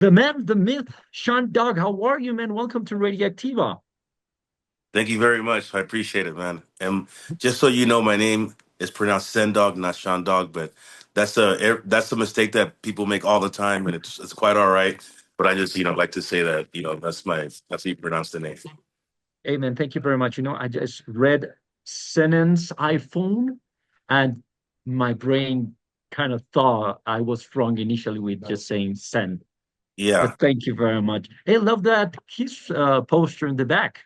The man, the myth, Sen Dog. How are you, man? Welcome to Radioacktiva. Thank you very much. I appreciate it, man. And just so you know, my name is pronounced Sen Dog, not Sean Dog, but that's a mistake that people make all the time, and it's quite all right. But I just like to say that that's how you pronounce the name. Hey, man, thank you very much. I just read Senen's iPhone, and my brain kind of thought I was wrong initially with just saying Sen. Yeah, But thank you very much. Hey, love that Kiss poster in the back.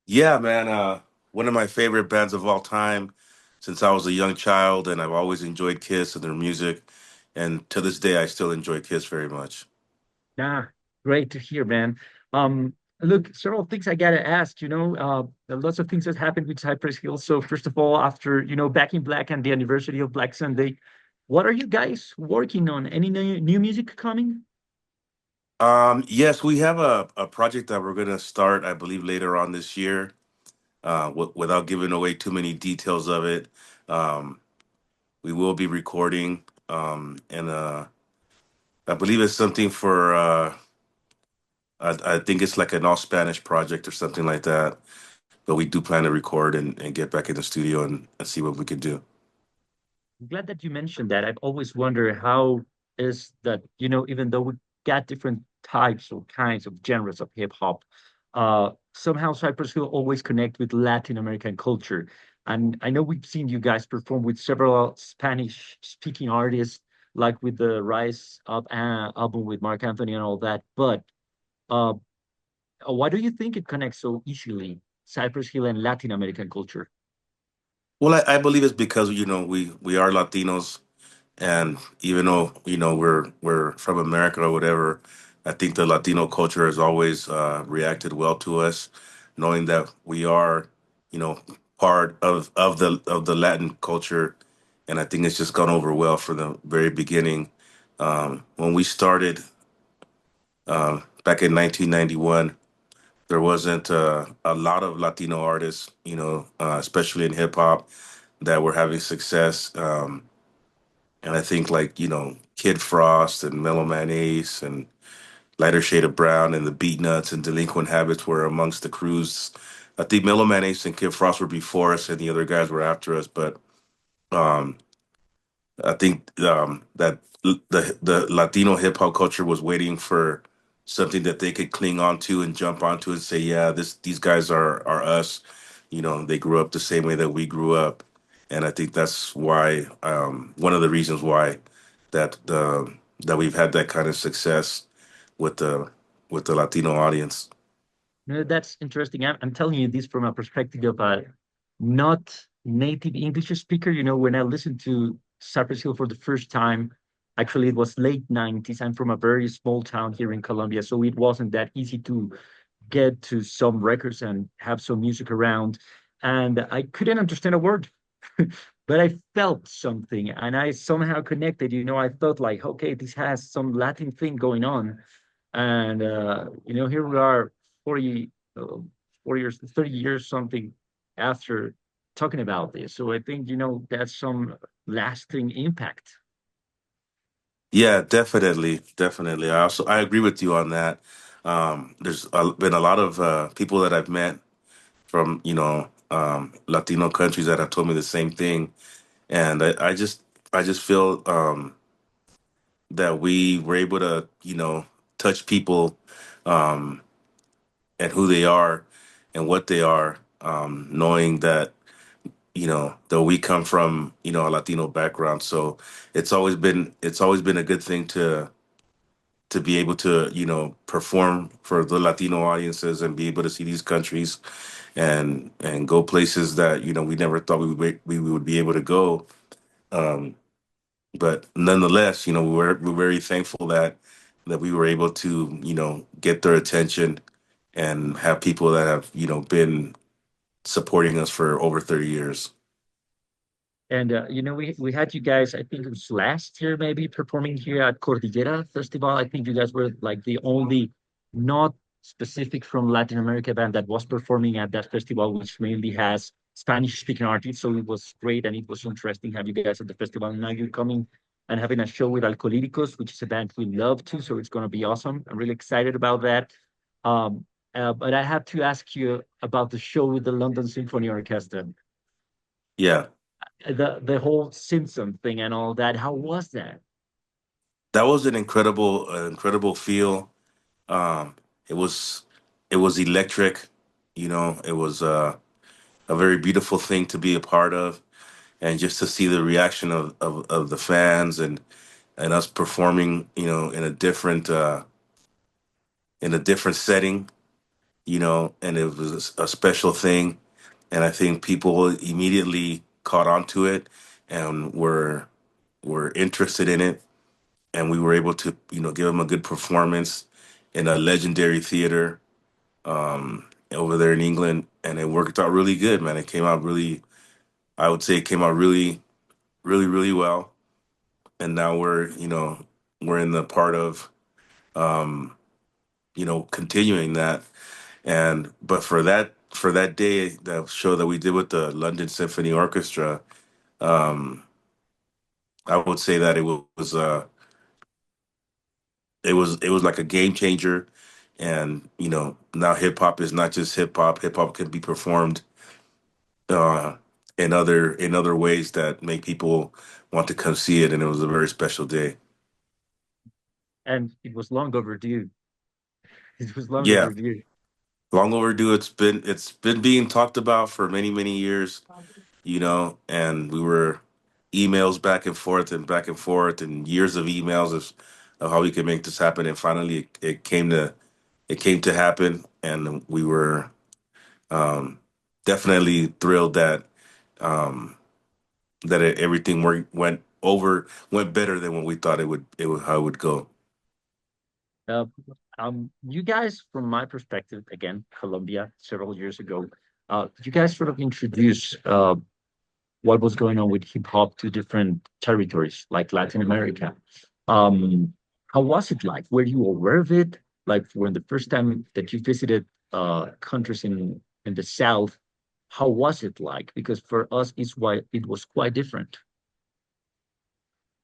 yeah, man. One of my favorite bands of all time since I was a young child, and I've always enjoyed Kiss and their music, and to this day, I still enjoy Kiss very much. Nah, great to hear, man. Um, Look, several things I gotta ask. Lots of things that happened with Cypress Hill. So first of all, after Back in Black and the anniversary of Black Sunday, what are you guys working on? Any new music coming? Yes, we have a project that we're gonna start, I believe, later on this year. Without giving away too many details of it, um, we will be recording, and I believe it's something for. I think it's like an all Spanish project or something like that. But we do plan to record and get back in the studio and see what we can do. I'm glad that you mentioned that. I've always wondered how is that, even though we got different types or kinds of genres of hip hop, somehow Cypress Hill always connect with Latin American culture. And I know we've seen you guys perform with several Spanish speaking artists, like with the Rise Up album with Mark Anthony and all that. But uh, why do you think it connects so easily, Cypress Hill and Latin American culture? Well, I believe it's because we are Latinos. And even though we're from America or whatever, I think the Latino culture has always reacted well to us, knowing that we are, you know, part of the Latin culture, and I think it's just gone over well from the very beginning. When we started back in 1991, there wasn't a lot of Latino artists, especially in hip hop, that were having success. And I think like, Kid Frost and Mellow Man Ace and Lighter Shade of Brown and the Beat Nuts and Delinquent Habits were amongst the crews. I think Mellow Man Ace and Kid Frost were before us and the other guys were after us. But um, I think that the Latino hip hop culture was waiting for something that they could cling on to and jump onto and say, yeah, these guys are us. They grew up the same way that we grew up, and I think that's why one of the reasons why that we've had that kind of success with the Latino audience. No, that's interesting. I'm telling you this from a perspective of a not native English speaker. When I listened to Cypress Hill for the first time, actually it was late 90s. I'm from a very small town here in Colombia, so it wasn't that easy to get to some records and have some music around. And I couldn't understand a word, but I felt something and I somehow connected. I thought like, okay, this has some Latin thing going on. And here we are 40, 40 years, 30 years something after talking about this. So I think, that's some lasting impact. Yeah, definitely, definitely. I agree with you on that. There's been a lot of people that I've met from Latino countries that have told me the same thing, and I just feel that we were able to touch people um, and who they are and what they are, knowing that that we come from a Latino background. So it's always been a good thing to be able to perform for the Latino audiences and be able to see these countries and go places that we never thought we would be able to go. Um, but nonetheless, we're very thankful that we were able to get their attention and have people that have been supporting us for over 30 years. And we had you guys, I think it was last year maybe performing here at Cordillera Festival. I think you guys were like the only not specific from Latin America band that was performing at that festival, which mainly has Spanish speaking artists. So it was great and it was interesting have you guys at the festival. And now you're coming and having a show with Alcohólicos, which is a band we love too. So it's going to be awesome. I'm really excited about that. Um, but I have to ask you about the show with the London Symphony Orchestra, Yeah, the whole Simpson thing and all that. How was that? that was an incredible feel. Um, it was it was electric. It was a very beautiful thing to be a part of, and just to see the reaction of the fans and us performing, in a different setting, and it was a special thing. And I think people immediately caught on to it and were interested in it, and we were able to, give them a good performance in a legendary theater over there in England, and it worked out really good, man. It came out really, I would say, it came out really, really, really well. And now we're in the part of, um, continuing that. And but for that day, the show that we did with the London Symphony Orchestra, um, I would say that it was like a game changer. And now hip hop is not just hip hop. Hip hop can be performed uh, in other ways that make people want to come see it. And it was a very special day. And it was long overdue. It was long Yeah, overdue. long overdue. It's been being talked about for many, many years. And we were emails back and forth and years of emails of how we could make this happen. And finally it came to happen. And we were um, definitely thrilled um, everything went better than what we thought how it would go. Uh, you guys, from my perspective, again, Colombia, several years ago, you guys sort of introduced what was going on with hip hop to different territories like Latin America. Um, how was it like? Were you aware of it? Like when the first time that you visited countries in the South, how was it like? Because for us, it was quite different.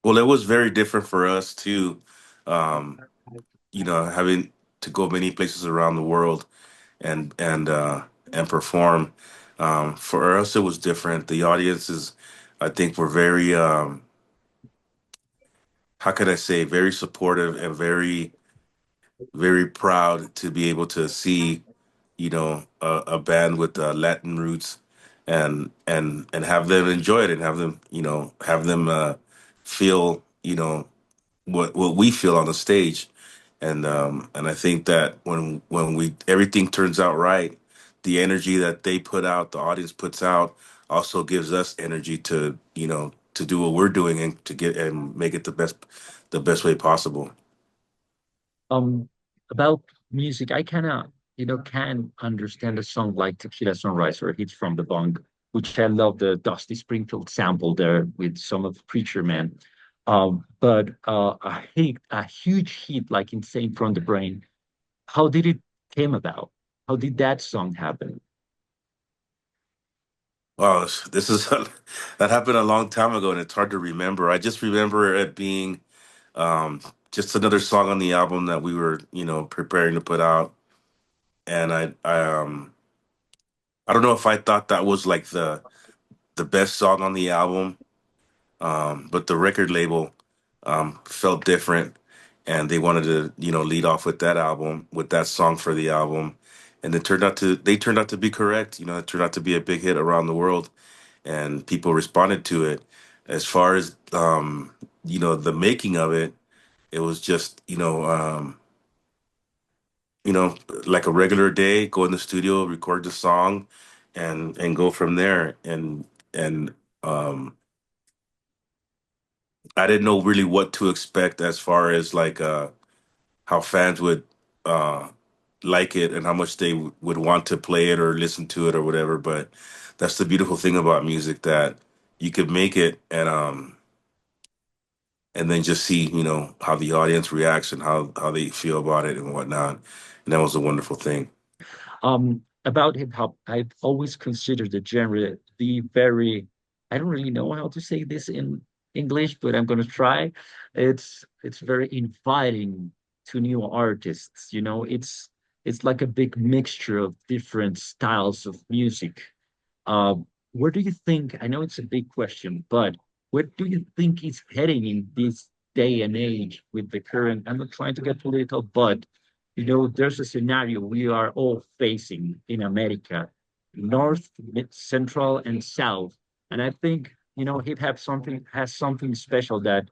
Well, it was very different for us too. Um, Having to go many places around the world and perform. For us, it was different. The audiences, I think, were very, how could I say, very supportive and very, very proud to be able to see, a band with Latin roots and have them enjoy it and have them feel, what we feel on the stage. And I think that when we everything turns out right, the energy that they put out, the audience puts out, also gives us energy to do what we're doing and to get and make it the best way possible. Um, about music, I kind of, can understand a song like Tequila Sunrise or Hits from the Bong, which I love the Dusty Springfield sample there with some of Preacher Man. But a huge hit like Insane from the Brain. How did it came about? How did that song happen? Wow, this is that happened a long time ago, and it's hard to remember. I just remember it being um, just another song on the album that we were, preparing to put out, and I don't know if I thought that was like the best song on the album, but the record label felt different, and they wanted to, lead off with that album, with that song for the album, and they turned out to be correct. It turned out to be a big hit around the world, and people responded to it. As far as the making of it, it was just you know like a regular day, go in the studio, record the song, and go from there. And um, I didn't know really what to expect as far as like how fans would uh, like it and how much they would want to play it or listen to it or whatever. But that's the beautiful thing about music, that you could make it and then just see, how the audience reacts and how they feel about it and whatnot. And that was a wonderful thing. About hip hop, I've always considered the genre the very, I don't really know how to say this English, but I'm gonna try. It's very inviting to new artists. You know, it's like a big mixture of different styles of music. Where do you think? I know it's a big question, but where do you think it's heading in this day and age with the current? I'm not trying to get political, but there's a scenario we are all facing in America, North, Mid, Central, and South. And I think, hip hop something has something special that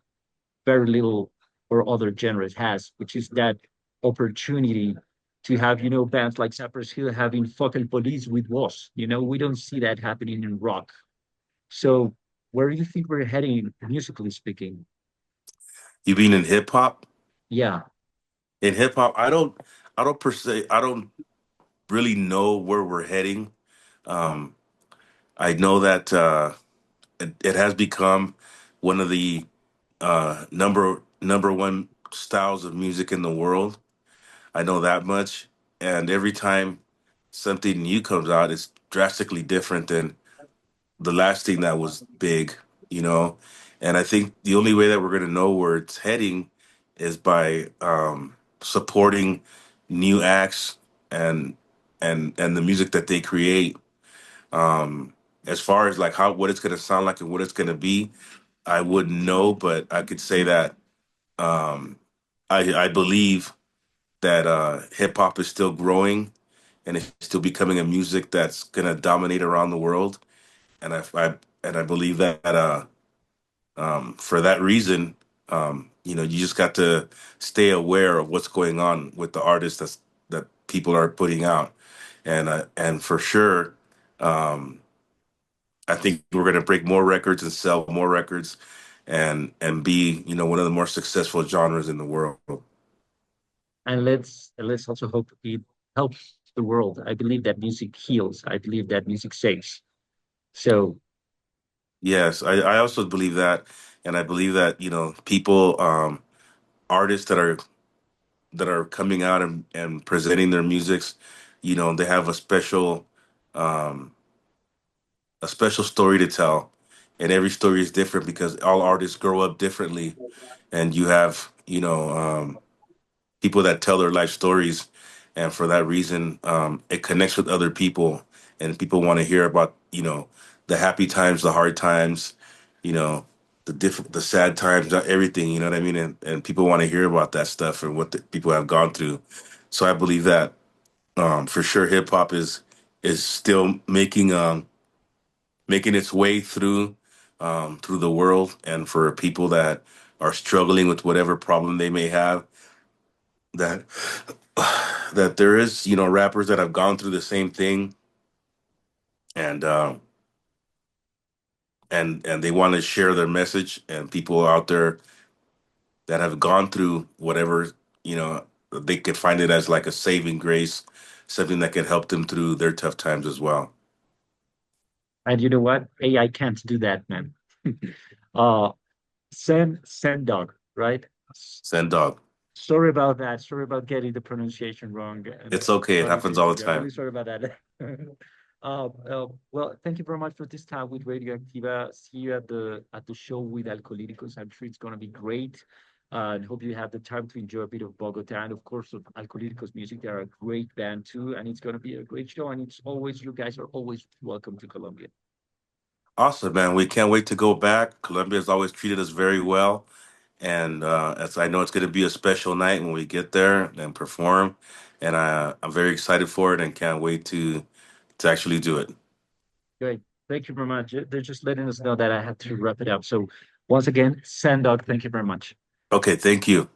very little or other genres has, which is that opportunity to have, bands like Cypress Hill having fucking police with was. We don't see that happening in rock. So where do you think we're heading musically speaking? You mean in hip hop? Yeah. In hip hop, I don't per se, I don't really know where we're heading. Um, I know that it has become one of the number one styles of music in the world. I know that much. And every time something new comes out, it's drastically different than the last thing that was big, you know. And I think the only way that we're going to know where it's heading is by supporting new acts and and the music that they create. Um, as far as like how what it's going to sound like and what it's going to be, I wouldn't know, but I could say that um, I believe that hip hop is still growing and it's still becoming a music that's going to dominate around the world. And I believe that for that reason, you just got to stay aware of what's going on with the artists that people are putting out, and for sure, um, I think we're going to break more records and sell more records, and be one of the more successful genres in the world. And let's also hope it helps the world. I believe that music heals. I believe that music saves. So Yes, I also believe that, and I believe that people, artists that are coming out and presenting their musics, they have um, a special story to tell, and every story is different because all artists grow up differently, and you have people that tell their life stories, and for that reason, it connects with other people, and people want to hear about the happy times, the hard times, you know, the sad times, not everything. You know what I mean? And people want to hear about that stuff and what the people have gone through. So I believe that for sure, hip hop is still making its way through the world, and for people that are struggling with whatever problem they may have, that that there is rappers that have gone through the same thing, and and they want to share their message, and people out there that have gone through whatever, they could find it as like a saving grace, something that can help them through their tough times as well. and you know what? AI can't do that, man. uh Sen Dog, right? Send dog. Sorry about that. Sorry about getting the pronunciation wrong and It's okay, it starting to happens all the interview. I'm time. really sorry about that. Well, thank you very much for this time with Radioactiva. See you at the show with Alcolíricos. I'm sure it's gonna be great. And hope you have the time to enjoy a bit of Bogota and of course of Alcolíricos music. They are a great band too, and it's gonna be a great show. And it's always you guys are always welcome to Colombia. Awesome, man. We can't wait to go back. Colombia has always treated us very well. And as I know, it's going to be a special night when we get there and perform. And I'm very excited for it and can't wait to actually do it. Great. Thank you very much. They're just letting us know that I have to wrap it up. So once again, Sandog, thank you very much. Okay, thank you.